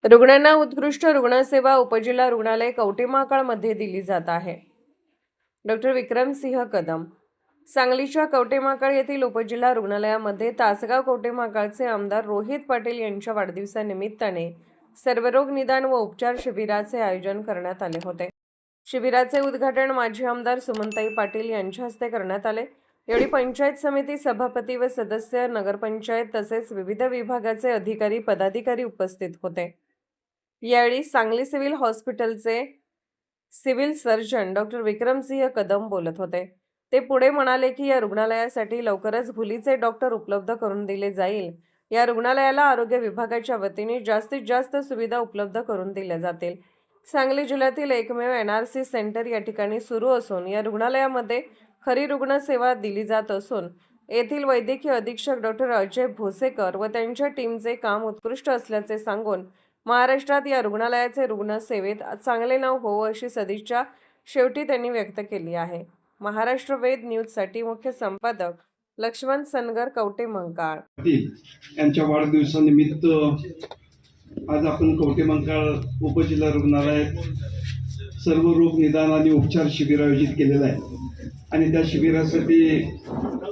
रुग्णांना उत्कृष्ट रुग्णसेवा उपजिल्हा रुग्णालय कवठेमहांकाळमध्ये दिली जात आहे। डॉक्टर विक्रमसिंह कदम सांगलीच्या कवठेमहांकाळ येथील उपजिल्हा रुग्णालयामध्ये तासगाव कवठेमहांकाळचे आमदार रोहित पाटील यांच्या वाढदिवसानिमित्ताने सर्वरोग निदान व उपचार शिबिराचे आयोजन करण्यात आले होते। शिबिराचे उद्घाटन माजी आमदार सुमनताई पाटील यांच्या हस्ते करण्यात आले। यावेळी पंचायत समिती सभापती व सदस्य, नगरपंचायत तसेच विविध विभागाचे अधिकारी पदाधिकारी उपस्थित होते। यावेळी सांगली सिव्हिल हॉस्पिटलचे civil surgeon doctor Vikramsingh Kadam बोलत होते। ते पुढे म्हणाले की या रुग्णालयासाठी लवकरच भुलीचे डॉक्टर उपलब्ध करून दिले जाईल। या रुग्णालयाला आरोग्य विभागाच्या वतीने जास्तीत जास्त सुविधा उपलब्ध करून दिल्या जातील। सांगली जिल्ह्यातील एकमेव एनआरसी सेंटर या ठिकाणी सुरू असून या रुग्णालयामध्ये खरी रुग्णसेवा दिली जात असून येथील वैद्यकीय अधीक्षक डॉक्टर अजय भोसेकर व त्यांच्या टीमचे काम उत्कृष्ट असल्याचे सांगून महाराष्ट्रात या रुग्णालयाचे रुग्णसेवेत चांगले नाव हो अशी सदिच्छा शेवटी त्यांनी व्यक्त केली आहे। महाराष्ट्र वेद न्यूजसाठी मुख्य संपादक लक्ष्मण सनगर, कवठेमहांकाळ यांच्या वाढदिवसानिमित्त आज आपण कवठेमहांकाळ उपजिल्हा रुग्णालयात सर्व रोग निदान आणि उपचार शिबिर आयोजित केलेलं आहे आणि त्या शिबिरासाठी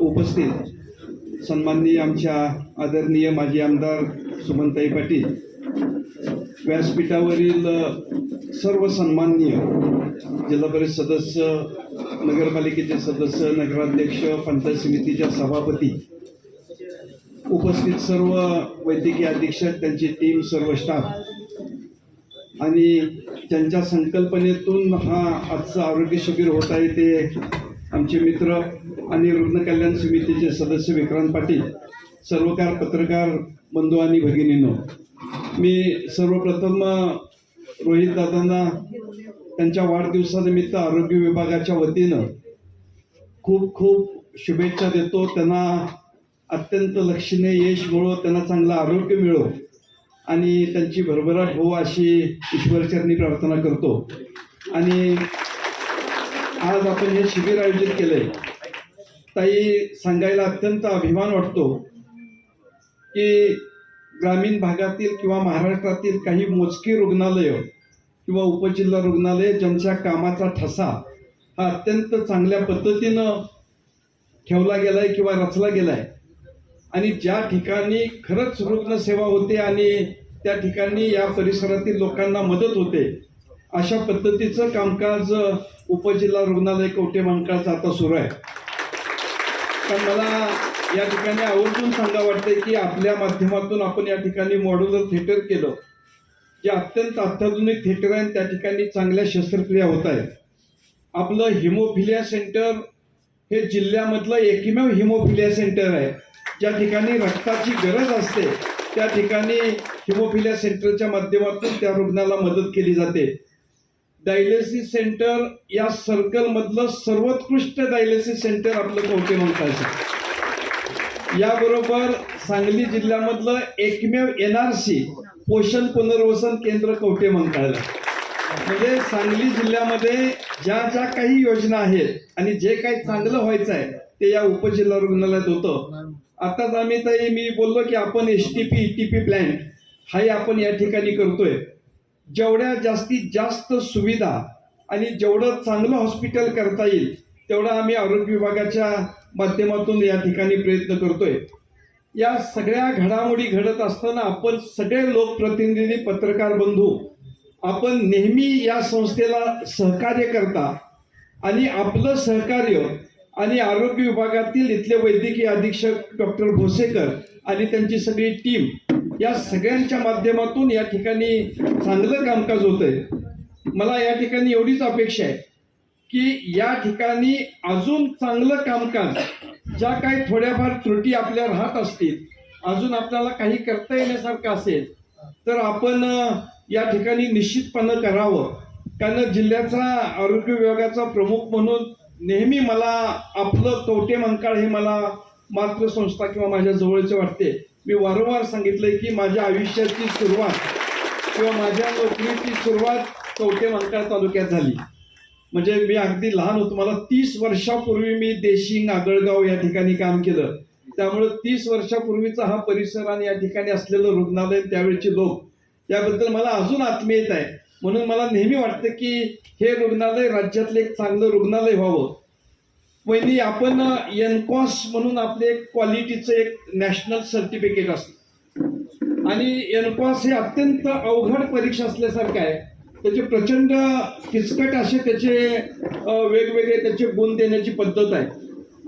उपस्थित सन्माननीय आमच्या आदरणीय माजी आमदार सुमनताई पाटील, व्यासपीठावरील सर्व सन्माननीय जिल्हा परिषद सदस्य, नगरपालिकेचे सदस्य, नगराध्यक्ष, पंचायत समितीच्या सभापती, उपस्थित सर्व वैद्यकीय अधीक्षक, त्यांची टीम, सर्व स्टाफ आणि त्यांच्या संकल्पनेतून हा आजचा आरोग्य शिबिर होत आहे ते आमचे मित्र आणि रुग्ण कल्याण समितीचे सदस्य विक्रांत पाटील, सर्वकार पत्रकार बंधू आणि भगिनींनो, मी सर्वप्रथम रोहित दादांना त्यांच्या वाढदिवसानिमित्त आरोग्य विभागाच्या वतीनं खूप खूप शुभेच्छा देतो। त्यांना अत्यंत लक्षणीय यश मिळो, त्यांना चांगलं आरोग्य मिळो आणि त्यांची भरभराट हो अशी ईश्वरचरणी प्रार्थना करतो। आणि आज आपण हे शिबिर आयोजित केलंय, ताई सांगायला अत्यंत अभिमान वाटतो की ग्रामीण भागातील किंवा महाराष्ट्रातील काही मोजकी रुग्णालयं किंवा उपजिल्हा रुग्णालय ज्यांच्या कामाचा ठसा हा अत्यंत चांगल्या पद्धतीनं ठेवला गेलाय किंवा रचला गेलाय आणि ज्या ठिकाणी खरंच रुग्णसेवा होते आणि त्या ठिकाणी या परिसरातील लोकांना मदत होते, अशा पद्धतीचं कामकाज उपजिल्हा रुग्णालय कवठेमहांकाळचं आता सुरू आहे। पण मला या ठिकाणी आवर्जून सांगा वाटते की आपल्या माध्यमातून आपण या ठिकाणी मॉड्युलर थिएटर केलं, जे अत्यंत अत्याधुनिक थिएटर आहे, त्या ठिकाणी चांगल्या शस्त्रक्रिया होत आहेत। आपलं हिमोफिलिया सेंटर हे जिल्ह्यामधलं एकमेव हिमोफिलिया सेंटर आहे, ज्या ठिकाणी रक्ताची गरज असते त्या ठिकाणी हिमोफिलिया सेंटरच्या माध्यमातून त्या रुग्णाला मदत केली जाते। डायलिसिस सेंटर या सर्कलमधलं सर्वोत्कृष्ट डायलिसिस सेंटर आपलं कवठेमहांकाळचं। याबरोबर सांगली जिल्ह्यामधलं एकमेव एनआरसी पोषण पुनर्वसन केंद्र कवठेमहांकाळला। म्हणजे सांगली जिल्ह्यामध्ये ज्या ज्या काही योजना आहेत आणि जे काही चांगलं व्हायचं आहे ते या उपजिल्हा रुग्णालयात होतं। आताच मी बोललो की आपण एसटीपी ईटीपी प्लॅन हाही आपण या ठिकाणी करतोय। जेवढ्या जास्तीत जास्त सुविधा आणि जेवढं चांगलं हॉस्पिटल करता येईल तेवढं आम्ही आरोग्य विभागाच्या माध्यमातून या ठिकाणी प्रयत्न करतोय। या सगळ्या घडामोडी घडत असताना आपण सगळे लोकप्रतिनिधी, पत्रकार बंधू, आपण नेहमी या संस्थेला सहकार्य करता आणि आपलं सहकार्य आणि आरोग्य विभागातील इथले वैद्यकीय अधीक्षक डॉक्टर भोसेकर आणि त्यांची सगळी टीम या सगळ्यांच्या माध्यमातून या ठिकाणी चांगलं कामकाज होतंय। मला या ठिकाणी एवढीच अपेक्षा आहे की या ठिकाणी अजून चांगलं कामकाज, ज्या काही थोड्याफार त्रुटी आपल्या राहत असतील, अजून आपल्याला काही करता येण्यासारखं असेल तर आपण या ठिकाणी निश्चितपणे करावं। कारण जिल्ह्याचा आरोग्य विभागाचा प्रमुख म्हणून नेहमी मला आपलं कवठेमहांकाळ हे मला मातृसंस्था किंवा माझ्या जवळचे वाटते। मी वारंवार सांगितलंय की माझ्या आयुष्याची सुरुवात किंवा माझ्या नोकरीची सुरुवात कवठेमहांकाळ तालुक्यात झाली। म्हणजे मी अगदी लहान होतो, मला 30 वर्षापूर्वी मी देशिंग, आगळगाव या ठिकाणी काम केलं। त्यामुळे 30 वर्षापूर्वीचा हा परिसर आणि या ठिकाणी असलेलं रुग्णालय, त्यावेळचे लोक त्याबद्दल मला अजून आत्मीयता आहे. म्हणून मला नेहमी वाटतं की हे रुग्णालय राज्यातलं एक चांगलं रुग्णालय व्हावं. वहिनी, आपण एनकॉस म्हणून आपले एक क्वालिटीचं एक नॅशनल सर्टिफिकेट असतं आणि एनकॉस हे अत्यंत अवघड परीक्षा असल्यासारखं आहे. त्याचे प्रचंड किचकट असे त्याचे वेगवेगळे त्याचे गुण देण्याची पद्धत आहे.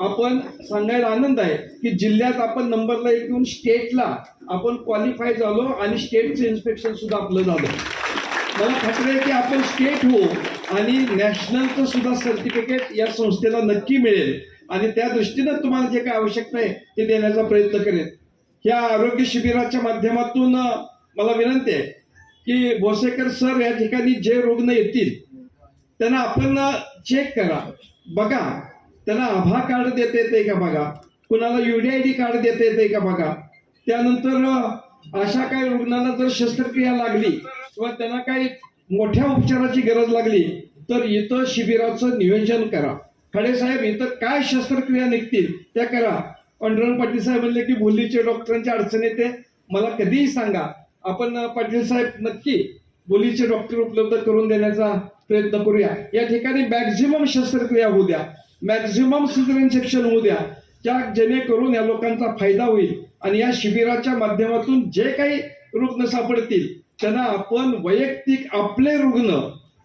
आपण सांगायला आनंद आहे की जिल्ह्यात आपण नंबरला एक येऊन स्टेटला आपण क्वालिफाय झालो आणि स्टेटचं इन्स्पेक्शन सुद्धा आपलं झालं. मला खात्री आहे की आपण स्टेट हो आणि नॅशनलचं सुद्धा सर्टिफिकेट या संस्थेला नक्की मिळेल आणि त्या दृष्टीनं तुम्हाला जे काय आवश्यकता आहे ते देण्याचा प्रयत्न करेल. ह्या आरोग्य शिबिराच्या माध्यमातून मला विनंती आहे की भोसेकर सर या ठिकाणी जे रुग्ण येतील त्यांना आपण चेक करा, बघा त्यांना आभा कार्ड देता येते का बघा, कुणाला UDID कार्ड देता येते का बघा. त्यानंतर अशा काही रुग्णांना जर शस्त्रक्रिया लागली किंवा त्यांना काही मोठ्या उपचाराची गरज लागली तर इथं शिबिराचं नियोजन करा. खडे साहेब, इथं काय शस्त्रक्रिया निघतील त्या करा. पांडुरंग पाटील साहेब म्हणले की बोलीचे डॉक्टरांची अडचण येते, मला कधीही सांगा, आपण पाटील साहेब नक्की बोलीचे डॉक्टर उपलब्ध करून देण्याचा प्रयत्न करूया. या ठिकाणी मॅक्झिमम शस्त्रक्रिया होऊ द्या, मॅक्झिमम सिझेरियन सेक्शन होऊ द्या, त्या जेणेकरून या लोकांचा फायदा होईल आणि या शिबिराच्या माध्यमातून जे काही रुग्ण सापडतील त्यांना आपण वैयक्तिक आपले रुग्ण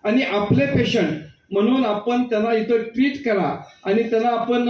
आणि आपले पेशंट म्हणून आपण त्यांना इथं ट्रीट करा आणि त्यांना आपण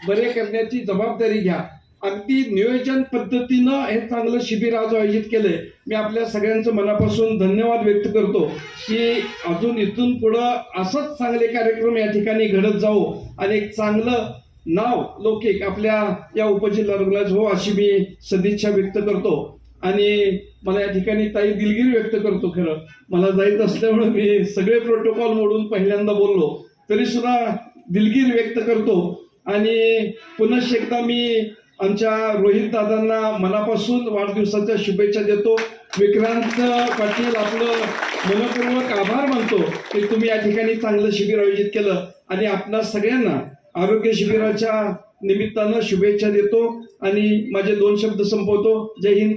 बरे करण्याची जबाबदारी घ्या. अगदी नियोजन पद्धतीनं हे चांगलं शिबिर आज आयोजित केलंय. मी आपल्या सगळ्यांचं मनापासून धन्यवाद व्यक्त करतो की अजून इथून पुढं असंच चांगले कार्यक्रम या ठिकाणी घडत जावो आणि एक चांगलं नाव लौकिक आपल्या या उपजिल्हा रुग्णालयात हो अशी मी सदिच्छा व्यक्त करतो. आणि मला या ठिकाणी ताई दिलगिरी व्यक्त करतो. खरं मला जायचं असल्यामुळे मी सगळे प्रोटोकॉल मोडून पहिल्यांदा बोललो तरी सुद्धा दिलगिरी व्यक्त करतो. आणि पुनश्च एकदा मी आमच्या रोहित दादांना मनापासून वाढदिवसाच्या शुभेच्छा देतो. विक्रांत पाटील आपलं मनपूर्वक आभार मानतो की तुम्ही या ठिकाणी चांगलं शिबिर आयोजित केलं आणि आपणा सगळ्यांना आरोग्य शिबिराच्या निमित्तानं शुभेच्छा देतो आणि माझे 2 शब्द संपवतो. जय हिंद.